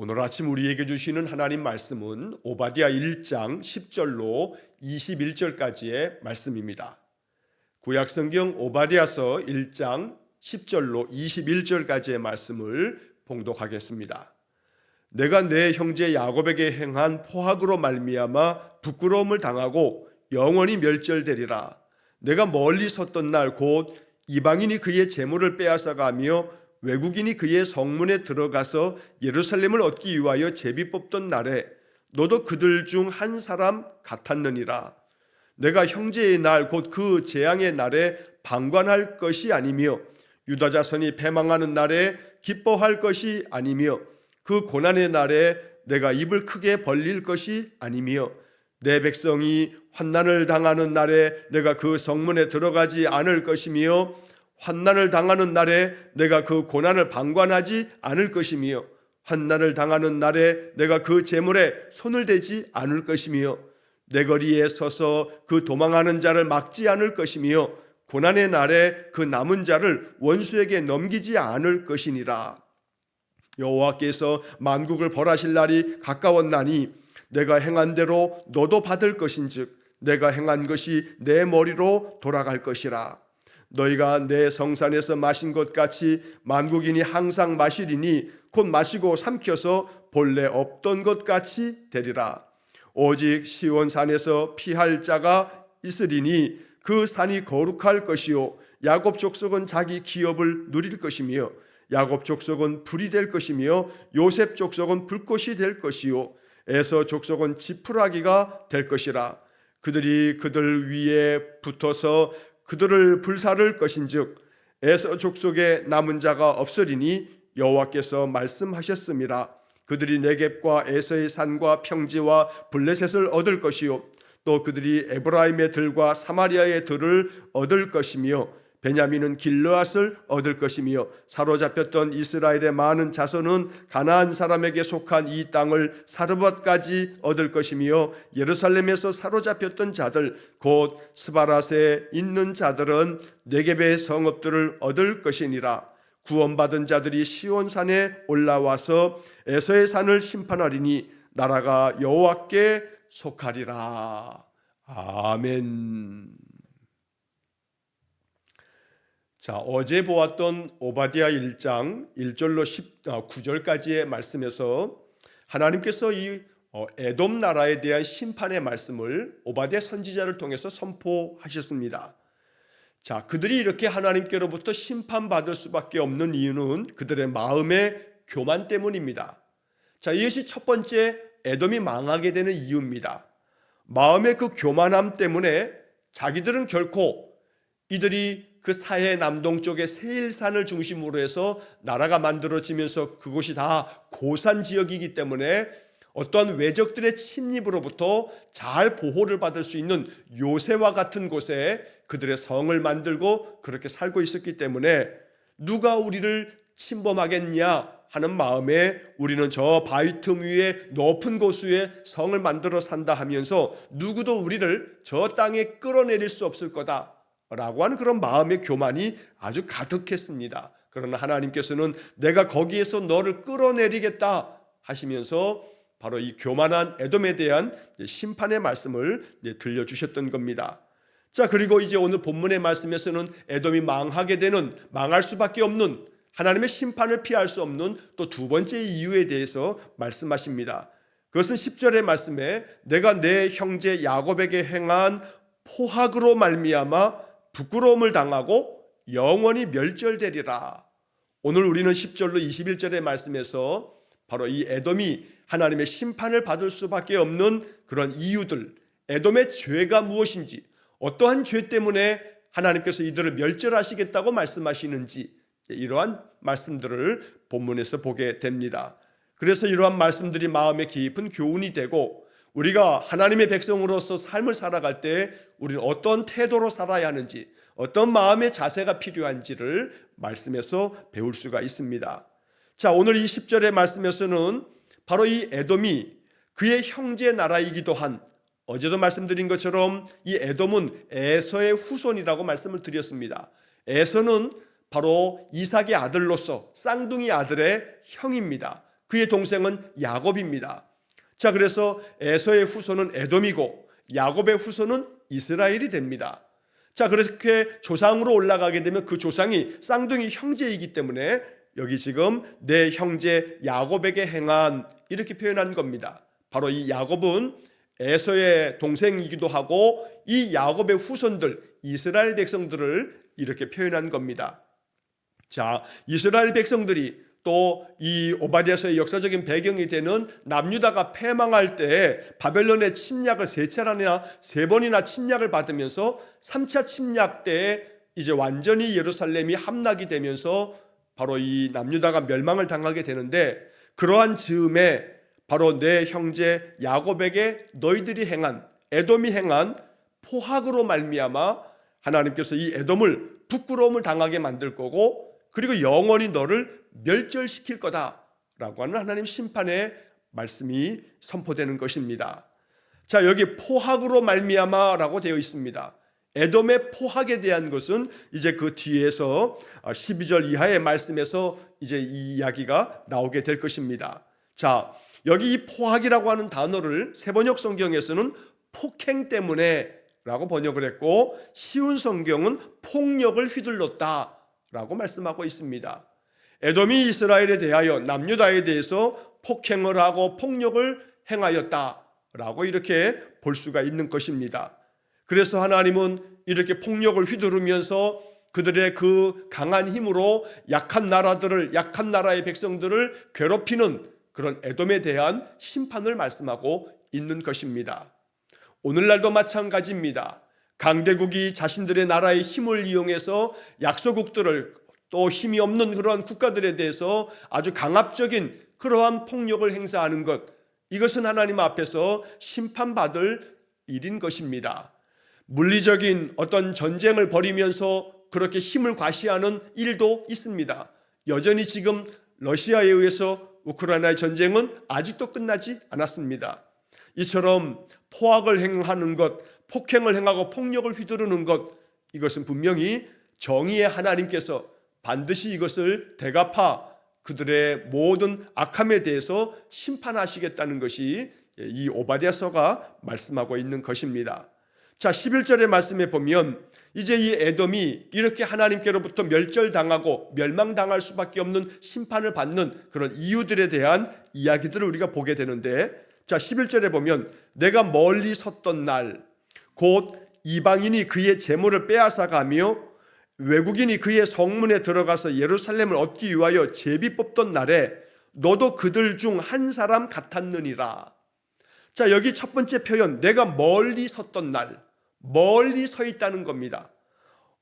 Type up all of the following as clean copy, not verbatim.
오늘 아침 우리에게 주시는 하나님 말씀은 오바댜 1장 10절로 21절까지의 말씀입니다. 구약성경 오바댜서 1장 10절로 21절까지의 말씀을 봉독하겠습니다. 내가 내 형제 야곱에게 행한 포악으로 말미암아 부끄러움을 당하고 영원히 멸절되리라. 내가 멀리 섰던 날 곧 이방인이 그의 재물을 빼앗아가며 외국인이 그의 성문에 들어가서 예루살렘을 얻기 위하여 제비 뽑던 날에 너도 그들 중 한 사람 같았느니라. 내가 형제의 날 곧 그 재앙의 날에 방관할 것이 아니며 유다 자손이 패망하는 날에 기뻐할 것이 아니며 그 고난의 날에 내가 입을 크게 벌릴 것이 아니며 내 백성이 환난을 당하는 날에 내가 그 성문에 들어가지 않을 것이며 환난을 당하는 날에 내가 그 고난을 방관하지 않을 것이며 환난을 당하는 날에 내가 그 재물에 손을 대지 않을 것이며 내 거리에 서서 그 도망하는 자를 막지 않을 것이며 고난의 날에 그 남은 자를 원수에게 넘기지 않을 것이니라. 여호와께서 만국을 벌하실 날이 가까웠나니 내가 행한 대로 너도 받을 것인즉 내가 행한 것이 내 머리로 돌아갈 것이라. 너희가 내 성산에서 마신 것 같이 만국인이 항상 마시리니 곧 마시고 삼켜서 본래 없던 것 같이 되리라. 오직 시온산에서 피할 자가 있으리니 그 산이 거룩할 것이요 야곱 족속은 자기 기업을 누릴 것이며 야곱 족속은 불이 될 것이며 요셉 족속은 불꽃이 될 것이요 에서 족속은 지푸라기가 될 것이라. 그들이 그들 위에 붙어서 그들을 불사를 것인즉 에서 족속에 남은 자가 없으리니 여호와께서 말씀하셨습니다. 그들이 네겝과 에서의 산과 평지와 블레셋을 얻을 것이요 또 그들이 에브라임의 들과 사마리아의 들을 얻을 것이며 베냐민은 길르앗을 얻을 것이며 사로잡혔던 이스라엘의 많은 자손은 가나안 사람에게 속한 이 땅을 사르밧까지 얻을 것이며 예루살렘에서 사로잡혔던 자들 곧 스바랏에 있는 자들은 네겝의 성읍들을 얻을 것이니라. 구원받은 자들이 시온산에 올라와서 에서의 산을 심판하리니 나라가 여호와께 속하리라. 아멘. 자, 어제 보았던 오바댜 1장 1절로 9절까지의 말씀에서 하나님께서 이 에돔 나라에 대한 심판의 말씀을 오바댜 선지자를 통해서 선포하셨습니다. 자, 그들이 이렇게 하나님께로부터 심판받을 수밖에 없는 이유는 그들의 마음의 교만 때문입니다. 자, 이것이 첫 번째 에돔이 망하게 되는 이유입니다. 마음의 그 교만함 때문에 자기들은 결코 이들이 그 사해 남동쪽의 세일산을 중심으로 해서 나라가 만들어지면서 그곳이 다 고산 지역이기 때문에 어떠한 외적들의 침입으로부터 잘 보호를 받을 수 있는 요새와 같은 곳에 그들의 성을 만들고 그렇게 살고 있었기 때문에 누가 우리를 침범하겠냐 하는 마음에 우리는 저 바위 틈 위에 높은 곳 위에 성을 만들어 산다 하면서 누구도 우리를 저 땅에 끌어내릴 수 없을 거다 라고 하는 그런 마음의 교만이 아주 가득했습니다. 그러나 하나님께서는 내가 거기에서 너를 끌어내리겠다 하시면서 바로 이 교만한 에돔에 대한 심판의 말씀을 들려주셨던 겁니다. 자, 그리고 이제 오늘 본문의 말씀에서는 에돔이 망할 수밖에 없는 하나님의 심판을 피할 수 없는 또 두 번째 이유에 대해서 말씀하십니다. 그것은 10절의 말씀에 내가 내 형제 야곱에게 행한 포악으로 말미암아 부끄러움을 당하고 영원히 멸절되리라. 오늘 우리는 10절로 21절의 말씀에서 바로 이 에돔이 하나님의 심판을 받을 수밖에 없는 그런 이유들, 에돔의 죄가 무엇인지, 어떠한 죄 때문에 하나님께서 이들을 멸절하시겠다고 말씀하시는지 이러한 말씀들을 본문에서 보게 됩니다. 그래서 이러한 말씀들이 마음에 깊은 교훈이 되고 우리가 하나님의 백성으로서 삶을 살아갈 때 우리는 어떤 태도로 살아야 하는지, 어떤 마음의 자세가 필요한지를 말씀에서 배울 수가 있습니다. 자, 오늘 이 10절의 말씀에서는 바로 이 에돔이 그의 형제 나라이기도 한, 어제도 말씀드린 것처럼 이 에돔은 에서의 후손이라고 말씀을 드렸습니다. 에서는 바로 이삭의 아들로서 쌍둥이 아들의 형입니다. 그의 동생은 야곱입니다. 자, 그래서 에서의 후손은 에돔이고 야곱의 후손은 이스라엘이 됩니다. 자, 그렇게 조상으로 올라가게 되면 그 조상이 쌍둥이 형제이기 때문에 여기 지금 내 형제 야곱에게 행한 이렇게 표현한 겁니다. 바로 이 야곱은 에서의 동생이기도 하고 이 야곱의 후손들 이스라엘 백성들을 이렇게 표현한 겁니다. 자, 이스라엘 백성들이 또 이 오바댜서의 역사적인 배경이 되는 남유다가 패망할 때 바벨론의 침략을 세 번이나 침략을 받으면서 3차 침략 때 이제 완전히 예루살렘이 함락이 되면서 바로 이 남유다가 멸망을 당하게 되는데, 그러한 즈음에 바로 내 형제 야곱에게 너희들이 행한, 에돔이 행한 포악으로 말미암아 하나님께서 이 에돔을 부끄러움을 당하게 만들 거고, 그리고 영원히 너를 멸절시킬 거다라고 하는 하나님 심판의 말씀이 선포되는 것입니다. 자, 여기 포악으로 말미암아라고 되어 있습니다. 에돔의 포악에 대한 것은 이제 그 뒤에서 12절 이하의 말씀에서 이제 이 이야기가 나오게 될 것입니다. 자, 여기 이 포악이라고 하는 단어를 세번역 성경에서는 폭행 때문에 라고 번역을 했고, 쉬운 성경은 폭력을 휘둘렀다 라고 말씀하고 있습니다. 에돔이 이스라엘에 대하여 남유다에 대해서 폭행을 하고 폭력을 행하였다 라고 이렇게 볼 수가 있는 것입니다. 그래서 하나님은 이렇게 폭력을 휘두르면서 그들의 그 강한 힘으로 약한 나라들을, 약한 나라의 백성들을 괴롭히는 그런 에돔에 대한 심판을 말씀하고 있는 것입니다. 오늘날도 마찬가지입니다. 강대국이 자신들의 나라의 힘을 이용해서 약소국들을, 또 힘이 없는 그러한 국가들에 대해서 아주 강압적인 그러한 폭력을 행사하는 것, 이것은 하나님 앞에서 심판받을 일인 것입니다. 물리적인 어떤 전쟁을 벌이면서 그렇게 힘을 과시하는 일도 있습니다. 여전히 지금 러시아에 의해서 우크라이나의 전쟁은 아직도 끝나지 않았습니다. 이처럼 포악을 행하는 것, 폭행을 행하고 폭력을 휘두르는 것, 이것은 분명히 정의의 하나님께서 반드시 이것을 대갚아 그들의 모든 악함에 대해서 심판하시겠다는 것이 이 오바댜서가 말씀하고 있는 것입니다. 자, 11절의 말씀에 보면 이제 이 에돔이 이렇게 하나님께로부터 멸절당하고 멸망당할 수밖에 없는 심판을 받는 그런 이유들에 대한 이야기들을 우리가 보게 되는데, 자, 11절에 보면 내가 멀리 섰던 날 곧 이방인이 그의 재물을 빼앗아가며 외국인이 그의 성문에 들어가서 예루살렘을 얻기 위하여 제비 뽑던 날에 너도 그들 중 한 사람 같았느니라. 자, 여기 첫 번째 표현, 내가 멀리 섰던 날, 멀리 서 있다는 겁니다.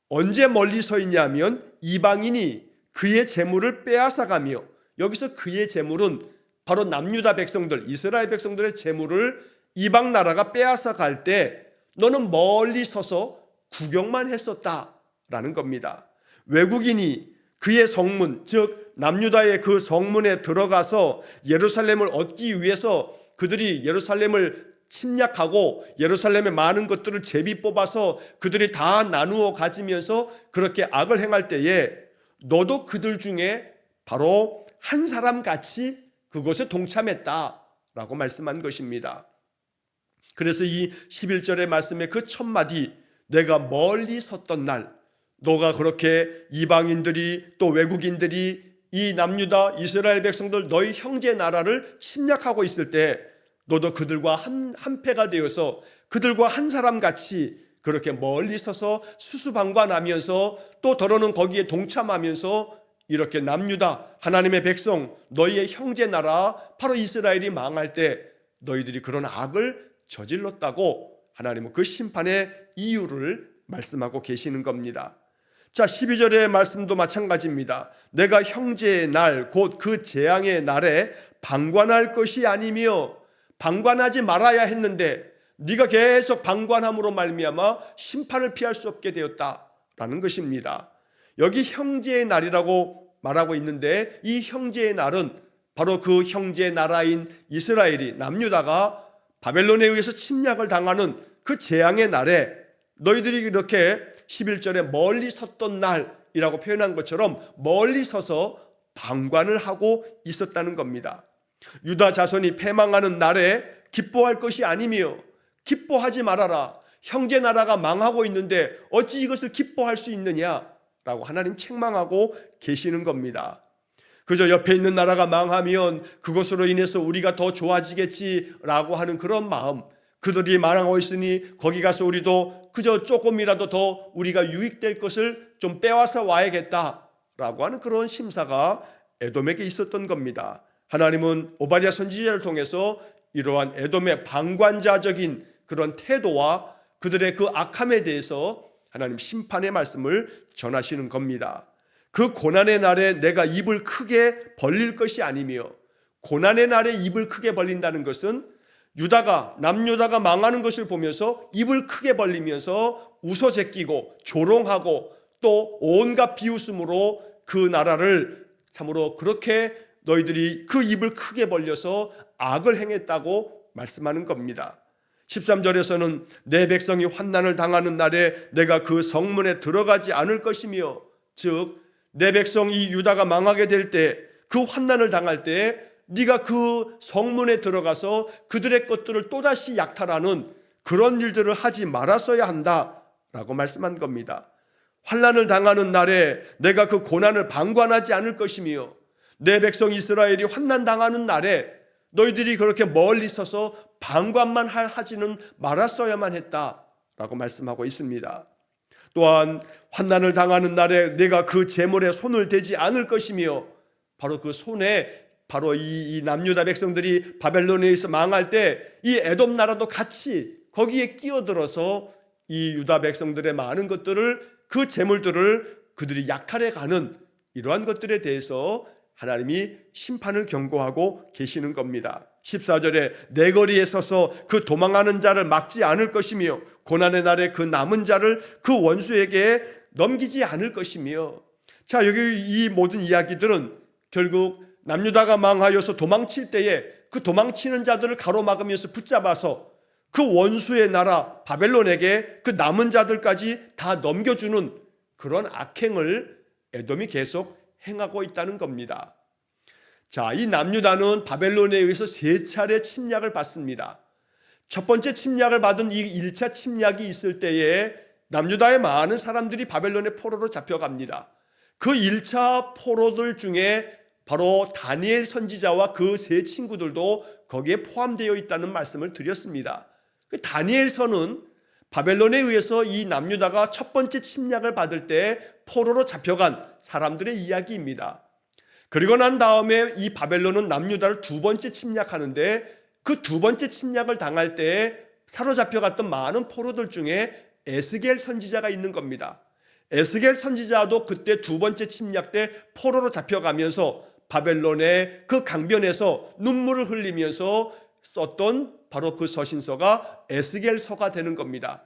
언제 멀리 서 있냐면 이방인이 그의 재물을 빼앗아가며, 여기서 그의 재물은 바로 남유다 백성들, 이스라엘 백성들의 재물을 이방 나라가 빼앗아갈 때 너는 멀리 서서 구경만 했었다라는 겁니다. 외국인이 그의 성문, 즉 남유다의 그 성문에 들어가서 예루살렘을 얻기 위해서 그들이 예루살렘을 침략하고 예루살렘의 많은 것들을 제비 뽑아서 그들이 다 나누어 가지면서 그렇게 악을 행할 때에 너도 그들 중에 바로 한 사람 같이 그것에 동참했다라고 말씀한 것입니다. 그래서 이 11절의 말씀의 그 첫 마디, 내가 멀리 섰던 날, 너가 그렇게 이방인들이 또 외국인들이 이 남유다 이스라엘 백성들 너희 형제 나라를 침략하고 있을 때 너도 그들과 한패가 되어서 그들과 한 사람 같이 그렇게 멀리 서서 수수방관하면서 또 더러는 거기에 동참하면서 이렇게 남유다 하나님의 백성 너희의 형제 나라 바로 이스라엘이 망할 때 너희들이 그런 악을 저질렀다고 하나님은 그 심판의 이유를 말씀하고 계시는 겁니다. 자, 12절의 말씀도 마찬가지입니다. 내가 형제의 날 곧 그 재앙의 날에 방관할 것이 아니며, 방관하지 말아야 했는데 네가 계속 방관함으로 말미암아 심판을 피할 수 없게 되었다라는 것입니다. 여기 형제의 날이라고 말하고 있는데 이 형제의 날은 바로 그 형제 나라인 이스라엘이 남유다가 바벨론에 의해서 침략을 당하는 그 재앙의 날에 너희들이 이렇게 11절에 멀리 섰던 날이라고 표현한 것처럼 멀리 서서 방관을 하고 있었다는 겁니다. 유다 자손이 패망하는 날에 기뻐할 것이 아니며 기뻐하지 말아라. 형제 나라가 망하고 있는데 어찌 이것을 기뻐할 수 있느냐라고 하나님 책망하고 계시는 겁니다. 그저 옆에 있는 나라가 망하면 그것으로 인해서 우리가 더 좋아지겠지라고 하는 그런 마음, 그들이 망하고 있으니 거기 가서 우리도 그저 조금이라도 더 우리가 유익될 것을 좀 빼와서 와야겠다라고 하는 그런 심사가 에돔에게 있었던 겁니다. 하나님은 오바댜 선지자를 통해서 이러한 에돔의 방관자적인 그런 태도와 그들의 그 악함에 대해서 하나님 심판의 말씀을 전하시는 겁니다. 그 고난의 날에 내가 입을 크게 벌릴 것이 아니며, 고난의 날에 입을 크게 벌린다는 것은 남유다가 망하는 것을 보면서 입을 크게 벌리면서 웃어 제끼고 조롱하고 또 온갖 비웃음으로 그 나라를 참으로 그렇게 너희들이 그 입을 크게 벌려서 악을 행했다고 말씀하는 겁니다. 13절에서는 내 백성이 환난을 당하는 날에 내가 그 성문에 들어가지 않을 것이며, 즉 내 백성이 유다가 망하게 될 때, 그 환난을 당할 때 네가 그 성문에 들어가서 그들의 것들을 또다시 약탈하는 그런 일들을 하지 말았어야 한다라고 말씀한 겁니다. 환난을 당하는 날에 내가 그 고난을 방관하지 않을 것이며, 내 백성 이스라엘이 환난 당하는 날에 너희들이 그렇게 멀리 서서 방관만 하지는 말았어야만 했다라고 말씀하고 있습니다. 또한 환난을 당하는 날에 내가 그 재물에 손을 대지 않을 것이며, 바로 그 손에 바로 이 남유다 백성들이 바벨론에 의해서 망할 때 이 에돔 나라도 같이 거기에 끼어들어서 이 유다 백성들의 많은 것들을, 그 재물들을 그들이 약탈해 가는 이러한 것들에 대해서 하나님이 심판을 경고하고 계시는 겁니다. 14절에 내 거리에 서서 그 도망하는 자를 막지 않을 것이며 고난의 날에 그 남은 자를 그 원수에게 넘기지 않을 것이며. 자, 여기 이 모든 이야기들은 결국 남유다가 망하여서 도망칠 때에 그 도망치는 자들을 가로막으면서 붙잡아서 그 원수의 나라 바벨론에게 그 남은 자들까지 다 넘겨주는 그런 악행을 에돔이 계속 행하고 있다는 겁니다. 자, 이 남유다는 바벨론에 의해서 3차례 침략을 받습니다. 첫 번째 침략을 받은 이 1차 침략이 있을 때에 남유다의 많은 사람들이 바벨론의 포로로 잡혀갑니다. 그 1차 포로들 중에 바로 다니엘 선지자와 그 세 친구들도 거기에 포함되어 있다는 말씀을 드렸습니다. 그 다니엘서는 바벨론에 의해서 이 남유다가 첫 번째 침략을 받을 때 포로로 잡혀간 사람들의 이야기입니다. 그리고 난 다음에 이 바벨론은 남유다를 두 번째 침략하는데, 그 두 번째 침략을 당할 때 사로잡혀갔던 많은 포로들 중에 에스겔 선지자가 있는 겁니다. 에스겔 선지자도 그때 두 번째 침략 때 포로로 잡혀가면서 바벨론의 그 강변에서 눈물을 흘리면서 썼던 바로 그 서신서가 에스겔서가 되는 겁니다.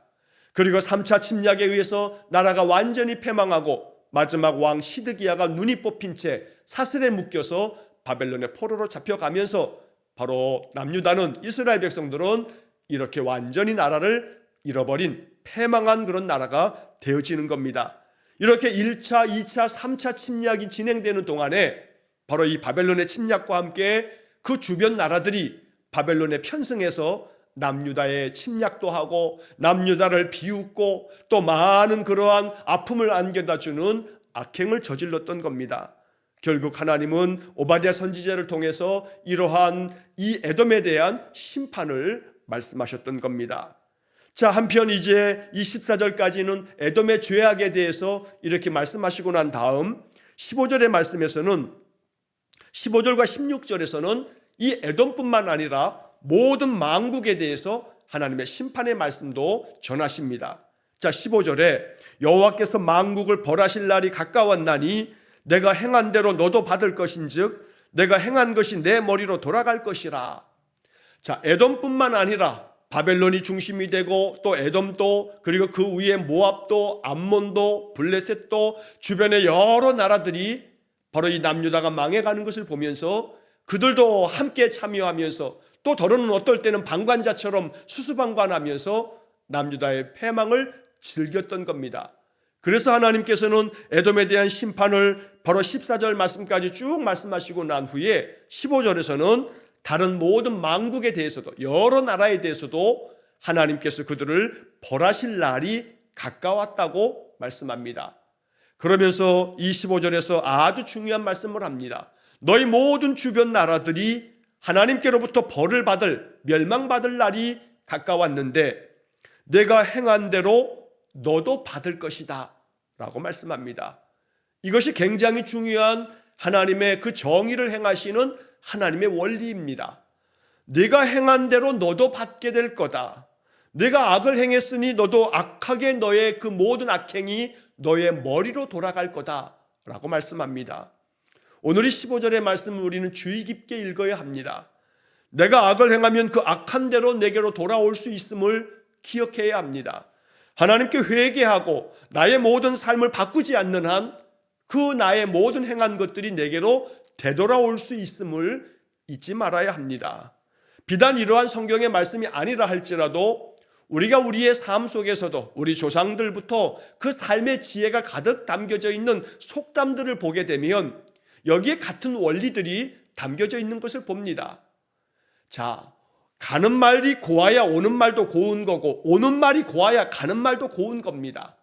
그리고 3차 침략에 의해서 나라가 완전히 패망하고 마지막 왕 시드기야가 눈이 뽑힌 채 사슬에 묶여서 바벨론의 포로로 잡혀가면서 바로 남유다는, 이스라엘 백성들은 이렇게 완전히 나라를 잃어버린 패망한 그런 나라가 되어지는 겁니다. 이렇게 1차, 2차, 3차 침략이 진행되는 동안에 바로 이 바벨론의 침략과 함께 그 주변 나라들이 바벨론에 편승해서 남유다의 침략도 하고 남유다를 비웃고 또 많은 그러한 아픔을 안겨다 주는 악행을 저질렀던 겁니다. 결국 하나님은 오바댜 선지자를 통해서 이러한 이 에돔에 대한 심판을 말씀하셨던 겁니다. 자, 한편 이제 이 14절까지는 에돔의 죄악에 대해서 이렇게 말씀하시고 난 다음 15절의 말씀에서는, 15절과 16절에서는 이 에돔뿐만 아니라 모든 망국에 대해서 하나님의 심판의 말씀도 전하십니다. 자, 15절에 여호와께서 망국을 벌하실 날이 가까웠나니 내가 행한 대로 너도 받을 것인즉 내가 행한 것이 내 머리로 돌아갈 것이라. 자, 에돔뿐만 아니라 바벨론이 중심이 되고 또 에돔도, 그리고 그 위에 모압도, 암몬도, 블레셋도, 주변의 여러 나라들이 바로 이 남유다가 망해가는 것을 보면서 그들도 함께 참여하면서 또 더러는 어떨 때는 방관자처럼 수수방관하면서 남유다의 패망을 즐겼던 겁니다. 그래서 하나님께서는 에돔에 대한 심판을 바로 14절 말씀까지 쭉 말씀하시고 난 후에 15절에서는 다른 모든 만국에 대해서도, 여러 나라에 대해서도 하나님께서 그들을 벌하실 날이 가까웠다고 말씀합니다. 그러면서 이 15절에서 아주 중요한 말씀을 합니다. 너희 모든 주변 나라들이 하나님께로부터 벌을 받을, 멸망받을 날이 가까웠는데 내가 행한 대로 너도 받을 것이다 라고 말씀합니다. 이것이 굉장히 중요한 하나님의 그 정의를 행하시는 하나님의 원리입니다. 네가 행한 대로 너도 받게 될 거다. 네가 악을 행했으니 너도 악하게 너의 그 모든 악행이 너의 머리로 돌아갈 거다 라고 말씀합니다. 오늘 이 15절의 말씀을 우리는 주의 깊게 읽어야 합니다. 내가 악을 행하면 그 악한 대로 내게로 돌아올 수 있음을 기억해야 합니다. 하나님께 회개하고 나의 모든 삶을 바꾸지 않는 한 그 나의 모든 행한 것들이 내게로 되돌아올 수 있음을 잊지 말아야 합니다. 비단 이러한 성경의 말씀이 아니라 할지라도 우리가 우리의 삶 속에서도 우리 조상들부터 그 삶의 지혜가 가득 담겨져 있는 속담들을 보게 되면 여기에 같은 원리들이 담겨져 있는 것을 봅니다. 자, 가는 말이 고와야 오는 말도 고운 거고 오는 말이 고와야 가는 말도 고운 겁니다.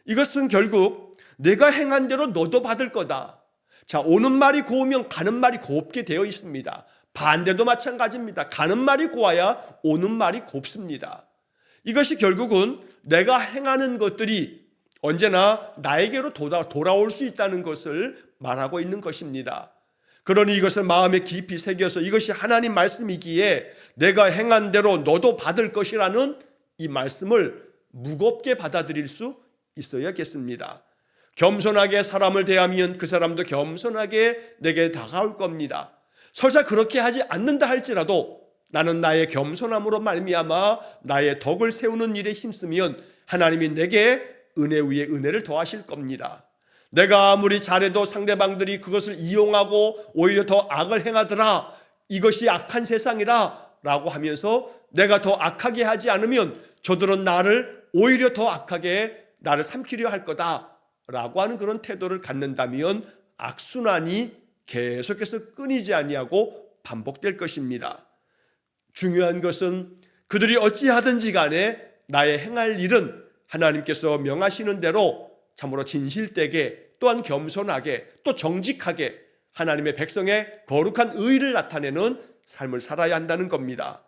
이것은 결국 내가 행한 대로 너도 받을 거다. 자, 오는 말이 고우면 가는 말이 곱게 되어 있습니다. 반대도 마찬가지입니다. 가는 말이 고와야 오는 말이 곱습니다. 이것이 결국은 내가 행하는 것들이 언제나 나에게로 돌아올 수 있다는 것을 말하고 있는 것입니다. 그러니 이것을 마음에 깊이 새겨서 이것이 하나님 말씀이기에 내가 행한 대로 너도 받을 것이라는 이 말씀을 무겁게 받아들일 수 있어야겠습니다. 겸손하게 사람을 대하면 그 사람도 겸손하게 내게 다가올 겁니다. 설사 그렇게 하지 않는다 할지라도 나는 나의 겸손함으로 말미암아 나의 덕을 세우는 일에 힘쓰면 하나님이 내게 은혜 위에 은혜를 더하실 겁니다. 내가 아무리 잘해도 상대방들이 그것을 이용하고 오히려 더 악을 행하더라, 이것이 악한 세상이라 라고 하면서 내가 더 악하게 하지 않으면 저들은 나를 오히려 더 악하게 나를 삼키려 할 거다 라고 하는 그런 태도를 갖는다면 악순환이 계속해서 끊이지 아니하고 반복될 것입니다. 중요한 것은 그들이 어찌하든지 간에 나의 행할 일은 하나님께서 명하시는 대로 참으로 진실되게 또한 겸손하게 또 정직하게 하나님의 백성의 거룩한 의를 나타내는 삶을 살아야 한다는 겁니다.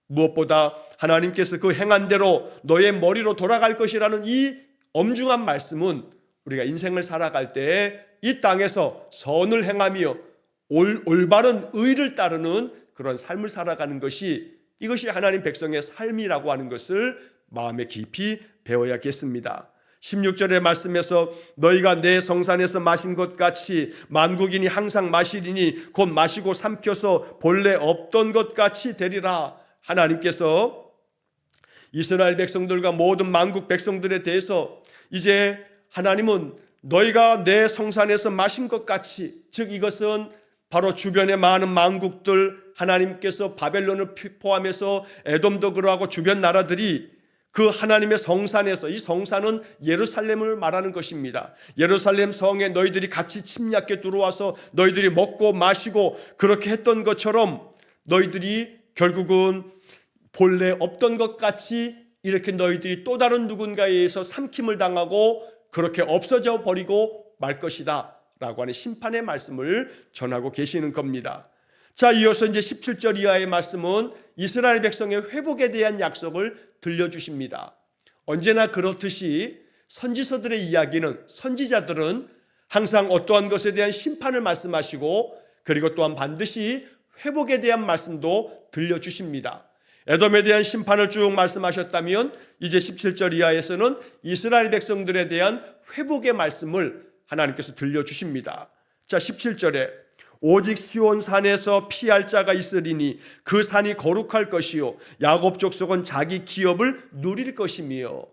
무엇보다 하나님께서 그 행한 대로 너의 머리로 돌아갈 것이라는 이 엄중한 말씀은 우리가 인생을 살아갈 때 이 땅에서 선을 행하며 올바른 의를 따르는 그런 삶을 살아가는 것이 이것이 하나님 백성의 삶이라고 하는 것을 마음에 깊이 배워야겠습니다. 16절의 말씀에서 너희가 내 성산에서 마신 것 같이 만국인이 항상 마시리니 곧 마시고 삼켜서 본래 없던 것 같이 되리라. 하나님께서 이스라엘 백성들과 모든 만국 백성들에 대해서 이제 하나님은 너희가 내 성산에서 마신 것 같이, 즉 이것은 바로 주변의 많은 만국들, 하나님께서 바벨론을 포함해서 에돔도 그러하고 주변 나라들이 그 하나님의 성산에서, 이 성산은 예루살렘을 말하는 것입니다. 예루살렘 성에 너희들이 같이 침략해 들어와서 너희들이 먹고 마시고 그렇게 했던 것처럼 너희들이 결국은 본래 없던 것 같이 이렇게 너희들이 또 다른 누군가에 의해서 삼킴을 당하고 그렇게 없어져 버리고 말 것이다 라고 하는 심판의 말씀을 전하고 계시는 겁니다. 자, 이어서 이제 17절 이하의 말씀은 이스라엘 백성의 회복에 대한 약속을 들려주십니다. 언제나 그렇듯이 선지서들의 이야기는, 선지자들은 항상 어떠한 것에 대한 심판을 말씀하시고 그리고 또한 반드시 회복에 대한 말씀도 들려주십니다. 에돔에 대한 심판을 쭉 말씀하셨다면 이제 17절 이하에서는 이스라엘 백성들에 대한 회복의 말씀을 하나님께서 들려주십니다. 자, 17절에 오직 시온 산에서 피할 자가 있으리니 그 산이 거룩할 것이요 야곱 족속은 자기 기업을 누릴 것이며.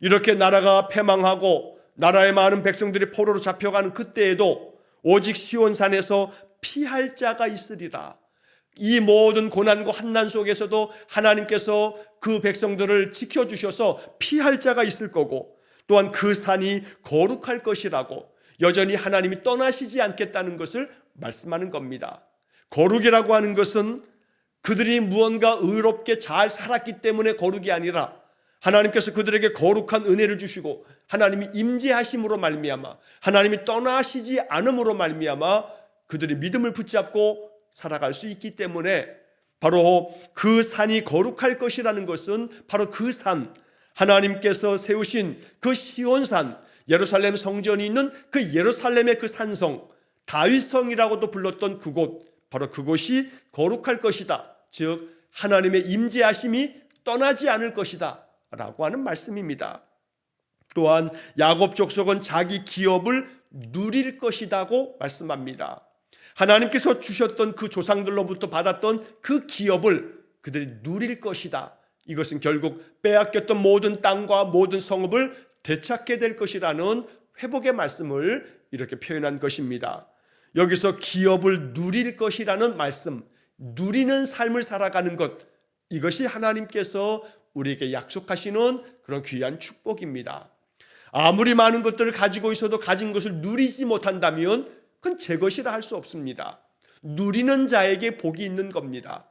이렇게 나라가 패망하고 나라의 많은 백성들이 포로로 잡혀가는 그때에도 오직 시온 산에서 피할 자가 있으리라. 이 모든 고난과 환난 속에서도 하나님께서 그 백성들을 지켜주셔서 피할 자가 있을 거고 또한 그 산이 거룩할 것이라고 여전히 하나님이 떠나시지 않겠다는 것을 말씀하는 겁니다. 거룩이라고 하는 것은 그들이 무언가 의롭게 잘 살았기 때문에 거룩이 아니라 하나님께서 그들에게 거룩한 은혜를 주시고 하나님이 임재하심으로 말미암아 하나님이 떠나시지 않음으로 말미암아 그들이 믿음을 붙잡고 살아갈 수 있기 때문에 바로 그 산이 거룩할 것이라는 것은 바로 그 산, 하나님께서 세우신 그 시온산, 예루살렘 성전이 있는 그 예루살렘의 그 산성, 다윗성이라고도 불렀던 그곳, 바로 그곳이 거룩할 것이다. 즉 하나님의 임재하심이 떠나지 않을 것이다 라고 하는 말씀입니다. 또한 야곱 족속은 자기 기업을 누릴 것이라고 말씀합니다. 하나님께서 주셨던 그 조상들로부터 받았던 그 기업을 그들이 누릴 것이다. 이것은 결국 빼앗겼던 모든 땅과 모든 성읍을 되찾게 될 것이라는 회복의 말씀을 이렇게 표현한 것입니다. 여기서 기업을 누릴 것이라는 말씀, 누리는 삶을 살아가는 것, 이것이 하나님께서 우리에게 약속하시는 그런 귀한 축복입니다. 아무리 많은 것들을 가지고 있어도 가진 것을 누리지 못한다면 그건 제 것이라 할 수 없습니다. 누리는 자에게 복이 있는 겁니다.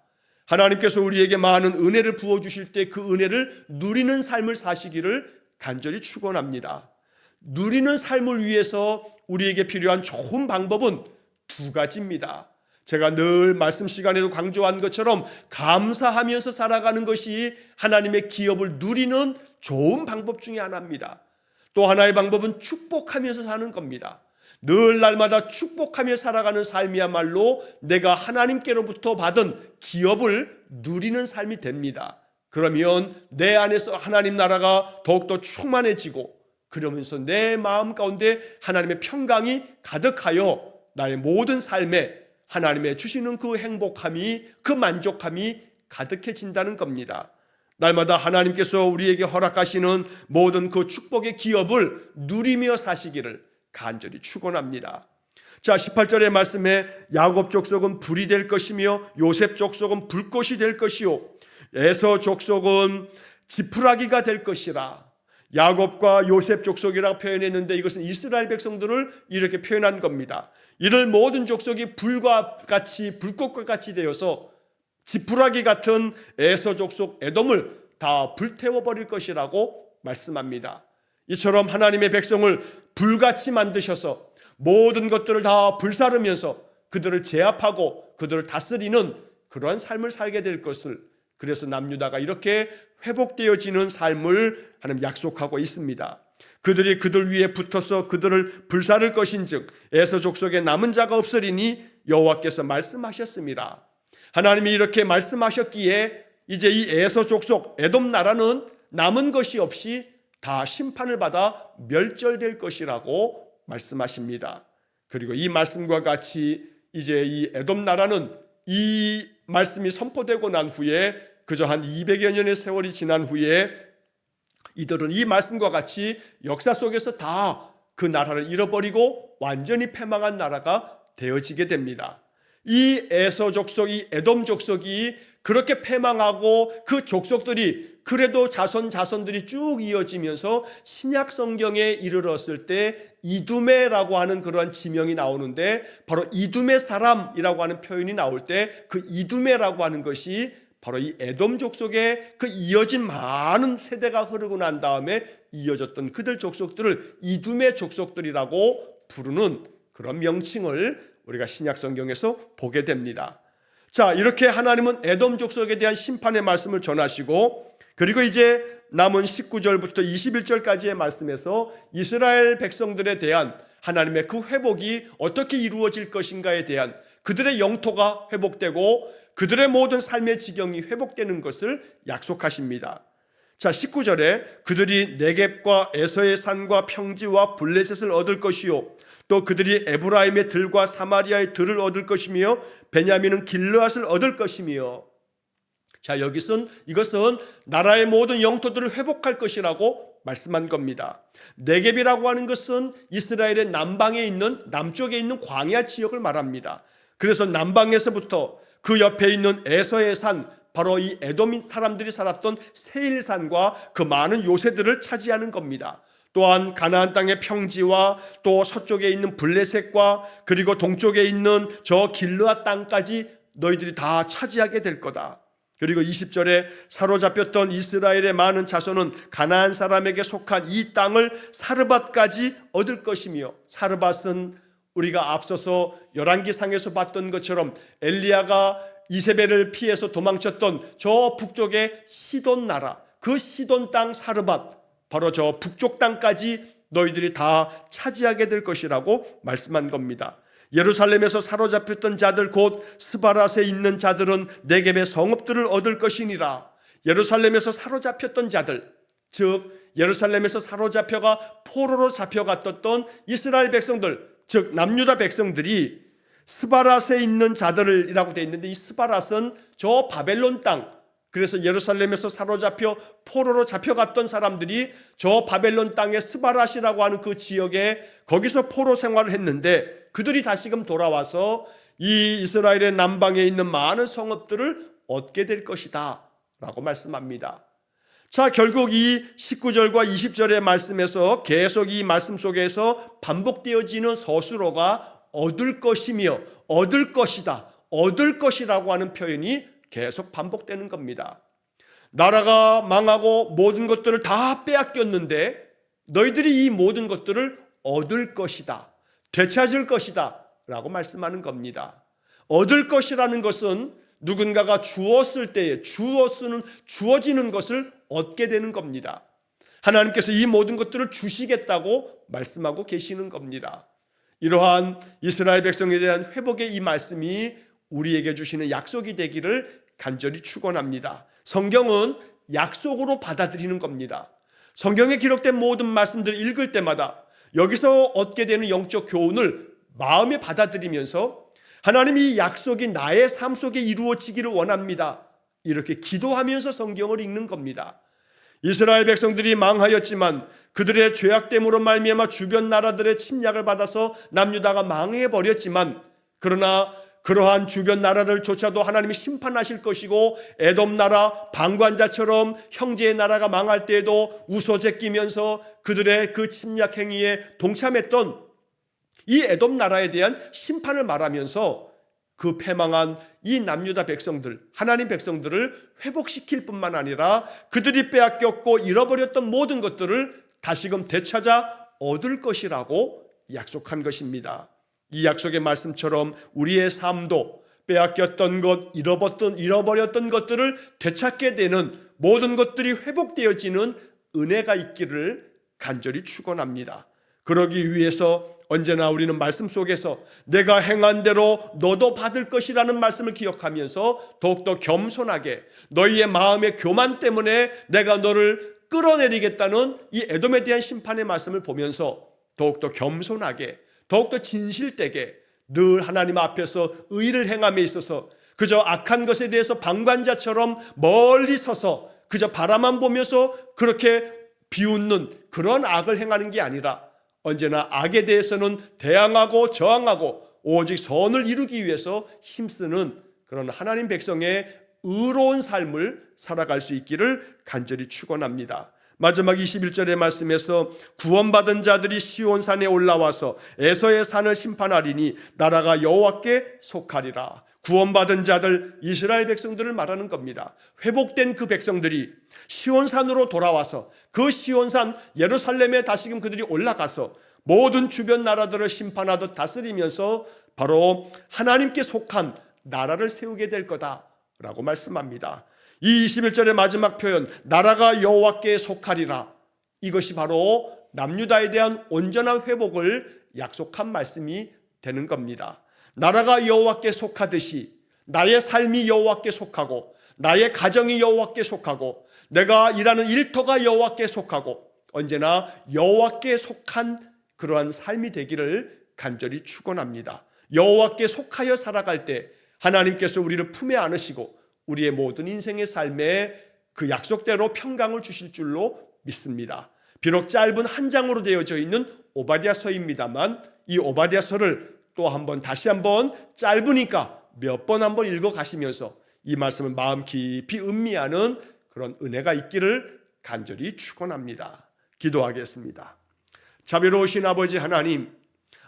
하나님께서 우리에게 많은 은혜를 부어주실 때 그 은혜를 누리는 삶을 사시기를 간절히 축원합니다. 누리는 삶을 위해서 우리에게 필요한 좋은 방법은 두 가지입니다. 제가 늘 말씀 시간에도 강조한 것처럼 감사하면서 살아가는 것이 하나님의 기업을 누리는 좋은 방법 중에 하나입니다. 또 하나의 방법은 축복하면서 사는 겁니다. 늘 날마다 축복하며 살아가는 삶이야말로 내가 하나님께로부터 받은 기업을 누리는 삶이 됩니다. 그러면 내 안에서 하나님 나라가 더욱더 충만해지고 그러면서 내 마음 가운데 하나님의 평강이 가득하여 나의 모든 삶에 하나님의 주시는 그 행복함이, 그 만족함이 가득해진다는 겁니다. 날마다 하나님께서 우리에게 허락하시는 모든 그 축복의 기업을 누리며 사시기를 간절히 축원합니다. 자, 18절의 말씀에 야곱 족속은 불이 될 것이며 요셉 족속은 불꽃이 될 것이요 에서 족속은 지푸라기가 될 것이라. 야곱과 요셉 족속이라고 표현했는데 이것은 이스라엘 백성들을 이렇게 표현한 겁니다. 이를 모든 족속이 불과 같이, 불꽃과 같이 되어서 지푸라기 같은 에서 족속 에돔을 다 불태워버릴 것이라고 말씀합니다. 이처럼 하나님의 백성을 불같이 만드셔서 모든 것들을 다 불사르면서 그들을 제압하고 그들을 다스리는 그러한 삶을 살게 될 것을, 그래서 남유다가 이렇게 회복되어지는 삶을 하나님 약속하고 있습니다. 그들이 그들 위에 붙어서 그들을 불사를 것인즉 에서 족속에 남은 자가 없으리니 여호와께서 말씀하셨습니다. 하나님이 이렇게 말씀하셨기에 이제 이 에서 족속 에돔 나라는 남은 것이 없이 다 심판을 받아 멸절될 것이라고 말씀하십니다. 그리고 이 말씀과 같이 이제 이 에돔 나라는 이 말씀이 선포되고 난 후에 그저 한 200여 년의 세월이 지난 후에 이들은 이 말씀과 같이 역사 속에서 다 그 나라를 잃어버리고 완전히 패망한 나라가 되어지게 됩니다. 이 에서 족속, 이 에돔 족속이 그렇게 패망하고 그 족속들이 그래도 자손들이 쭉 이어지면서 신약 성경에 이르렀을 때 이두메라고 하는 그러한 지명이 나오는데 바로 이두메 사람이라고 하는 표현이 나올 때 그 이두메라고 하는 것이 바로 이 에돔 족속의 그 이어진 많은 세대가 흐르고 난 다음에 이어졌던 그들 족속들을 이두메 족속들이라고 부르는 그런 명칭을 우리가 신약 성경에서 보게 됩니다. 자, 이렇게 하나님은 에돔 족속에 대한 심판의 말씀을 전하시고 그리고 이제 남은 19절부터 21절까지의 말씀에서 이스라엘 백성들에 대한 하나님의 그 회복이 어떻게 이루어질 것인가에 대한 그들의 영토가 회복되고 그들의 모든 삶의 지경이 회복되는 것을 약속하십니다. 자, 19절에 그들이 네겝과 에서의 산과 평지와 블레셋을 얻을 것이요 또 그들이 에브라임의 들과 사마리아의 들을 얻을 것이며 베냐민은 길르앗을 얻을 것이며. 자, 이것은 나라의 모든 영토들을 회복할 것이라고 말씀한 겁니다. 네겝이라고 하는 것은 이스라엘의 남방에 있는, 남쪽에 있는 광야 지역을 말합니다. 그래서 남방에서부터 그 옆에 있는 에서의 산, 바로 이 에돔 사람들이 살았던 세일산과 그 많은 요새들을 차지하는 겁니다. 또한 가나안 땅의 평지와 또 서쪽에 있는 블레셋과 그리고 동쪽에 있는 저 길르앗 땅까지 너희들이 다 차지하게 될 거다. 그리고 20절에 사로잡혔던 이스라엘의 많은 자손은 가나안 사람에게 속한 이 땅을 사르밧까지 얻을 것이며, 사르밧은 우리가 앞서서 열왕기상에서 봤던 것처럼 엘리야가 이세벨을 피해서 도망쳤던 저 북쪽의 시돈 나라, 그 시돈 땅 사르밧, 바로 저 북쪽 땅까지 너희들이 다 차지하게 될 것이라고 말씀한 겁니다. 예루살렘에서 사로잡혔던 자들 곧 스바랏에 있는 자들은 네겝의 성읍들을 얻을 것이니라. 예루살렘에서 사로잡혔던 자들, 즉 예루살렘에서 사로잡혀가 포로로 잡혀갔던 이스라엘 백성들, 즉 남유다 백성들이 스바랏에 있는 자들이라고 되어 있는데, 이 스바랏은 저 바벨론 땅, 그래서 예루살렘에서 사로잡혀 포로로 잡혀갔던 사람들이 저 바벨론 땅의 스바랏이라고 하는 그 지역에 거기서 포로 생활을 했는데, 그들이 다시금 돌아와서 이 이스라엘의 남방에 있는 많은 성읍들을 얻게 될 것이다 라고 말씀합니다. 자, 결국 이 19절과 20절의 말씀에서 계속 이 말씀 속에서 반복되어지는 서술어가 얻을 것이며 얻을 것이다, 얻을 것이라고 하는 표현이 계속 반복되는 겁니다. 나라가 망하고 모든 것들을 다 빼앗겼는데 너희들이 이 모든 것들을 얻을 것이다, 되찾을 것이다 라고 말씀하는 겁니다. 얻을 것이라는 것은 누군가가 주었을 때에 주어지는 것을 얻게 되는 겁니다. 하나님께서 이 모든 것들을 주시겠다고 말씀하고 계시는 겁니다. 이러한 이스라엘 백성에 대한 회복의 이 말씀이 우리에게 주시는 약속이 되기를 간절히 축원합니다. 성경은 약속으로 받아들이는 겁니다. 성경에 기록된 모든 말씀들을 읽을 때마다 여기서 얻게 되는 영적 교훈을 마음에 받아들이면서 하나님이 이 약속이 나의 삶 속에 이루어지기를 원합니다, 이렇게 기도하면서 성경을 읽는 겁니다. 이스라엘 백성들이 망하였지만 그들의 죄악됨으로 말미암아 주변 나라들의 침략을 받아서 남유다가 망해버렸지만, 그러나 그러한 주변 나라들조차도 하나님이 심판하실 것이고, 에돔 나라 방관자처럼 형제의 나라가 망할 때에도 웃어제 끼면서 그들의 그 침략 행위에 동참했던 이 에돔 나라에 대한 심판을 말하면서 그 패망한 이 남유다 백성들, 하나님 백성들을 회복시킬 뿐만 아니라 그들이 빼앗겼고 잃어버렸던 모든 것들을 다시금 되찾아 얻을 것이라고 약속한 것입니다. 이 약속의 말씀처럼 우리의 삶도 빼앗겼던 것, 잃어버렸던 것들을 되찾게 되는, 모든 것들이 회복되어지는 은혜가 있기를 간절히 축원합니다. 그러기 위해서 언제나 우리는 말씀 속에서 내가 행한 대로 너도 받을 것이라는 말씀을 기억하면서 더욱더 겸손하게, 너희의 마음의 교만 때문에 내가 너를 끌어내리겠다는 이 에돔에 대한 심판의 말씀을 보면서 더욱더 겸손하게, 더욱더 진실되게 늘 하나님 앞에서 의를 행함에 있어서 그저 악한 것에 대해서 방관자처럼 멀리 서서 그저 바라만 보면서 그렇게 비웃는 그런 악을 행하는 게 아니라, 언제나 악에 대해서는 대항하고 저항하고 오직 선을 이루기 위해서 힘쓰는 그런 하나님 백성의 의로운 삶을 살아갈 수 있기를 간절히 축원합니다. 마지막 21절의 말씀에서 구원받은 자들이 시온산에 올라와서 에서의 산을 심판하리니 나라가 여호와께 속하리라. 구원받은 자들, 이스라엘 백성들을 말하는 겁니다. 회복된 그 백성들이 시온산으로 돌아와서 그 시온산 예루살렘에 다시금 그들이 올라가서 모든 주변 나라들을 심판하듯 다스리면서 바로 하나님께 속한 나라를 세우게 될 거다라고 말씀합니다. 이 21절의 마지막 표현, 나라가 여호와께 속하리라, 이것이 바로 남유다에 대한 온전한 회복을 약속한 말씀이 되는 겁니다. 나라가 여호와께 속하듯이 나의 삶이 여호와께 속하고, 나의 가정이 여호와께 속하고, 내가 일하는 일터가 여호와께 속하고, 언제나 여호와께 속한 그러한 삶이 되기를 간절히 축원합니다. 여호와께 속하여 살아갈 때 하나님께서 우리를 품에 안으시고 우리의 모든 인생의 삶에 그 약속대로 평강을 주실 줄로 믿습니다. 비록 짧은 한 장으로 되어져 있는 오바댜서입니다만, 이 오바댜서를 또 한번 다시 한번 짧으니까 몇 번 한번 읽어 가시면서 이 말씀을 마음 깊이 음미하는 그런 은혜가 있기를 간절히 축원합니다. 기도하겠습니다. 자비로우신 아버지 하나님,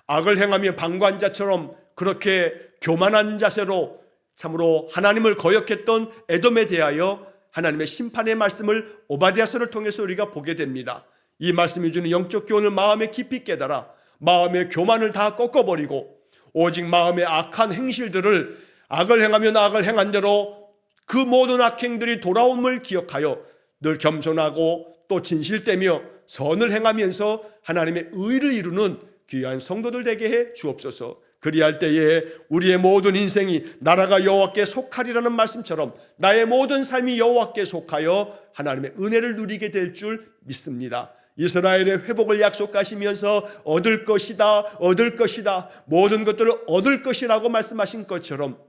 악을 행하며 방관자처럼 그렇게 교만한 자세로 참으로 하나님을 거역했던 에돔에 대하여 하나님의 심판의 말씀을 오바댜서를 통해서 우리가 보게 됩니다. 이 말씀이 주는 영적 교훈을 마음에 깊이 깨달아 마음의 교만을 다 꺾어버리고 오직 마음의 악한 행실들을 악을 행하면 악을 행한 대로 그 모든 악행들이 돌아옴을 기억하여 늘 겸손하고 또 진실되며 선을 행하면서 하나님의 의를 이루는 귀한 성도들 되게 해 주옵소서. 그리할 때에 우리의 모든 인생이 나라가 여호와께 속하리라는 말씀처럼 나의 모든 삶이 여호와께 속하여 하나님의 은혜를 누리게 될 줄 믿습니다. 이스라엘의 회복을 약속하시면서 얻을 것이다 모든 것들을 얻을 것이라고 말씀하신 것처럼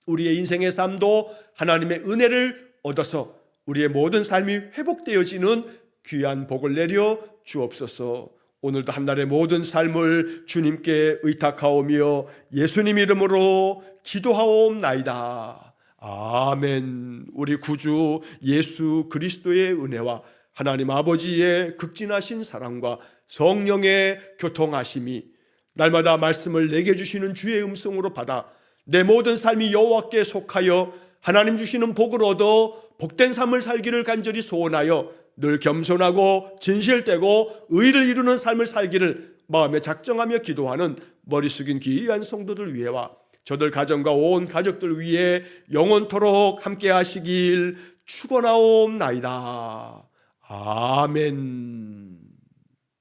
우리의 인생의 삶도 하나님의 은혜를 얻어서 우리의 모든 삶이 회복되어지는 귀한 복을 내려 주옵소서. 오늘도 한날의 모든 삶을 주님께 의탁하오며 예수님 이름으로 기도하옵나이다. 아멘. 우리 구주 예수 그리스도의 은혜와 하나님 아버지의 극진하신 사랑과 성령의 교통하심이 날마다 말씀을 내게 주시는 주의 음성으로 받아 내 모든 삶이 여호와께 속하여 하나님 주시는 복을 얻어 복된 삶을 살기를 간절히 소원하여 늘 겸손하고 진실되고 의를 이루는 삶을 살기를 마음에 작정하며 기도하는 머리 숙인 귀한 성도들 위해와 저들 가정과 온 가족들 위해 영원토록 함께 하시길 축원하옵나이다. 아멘.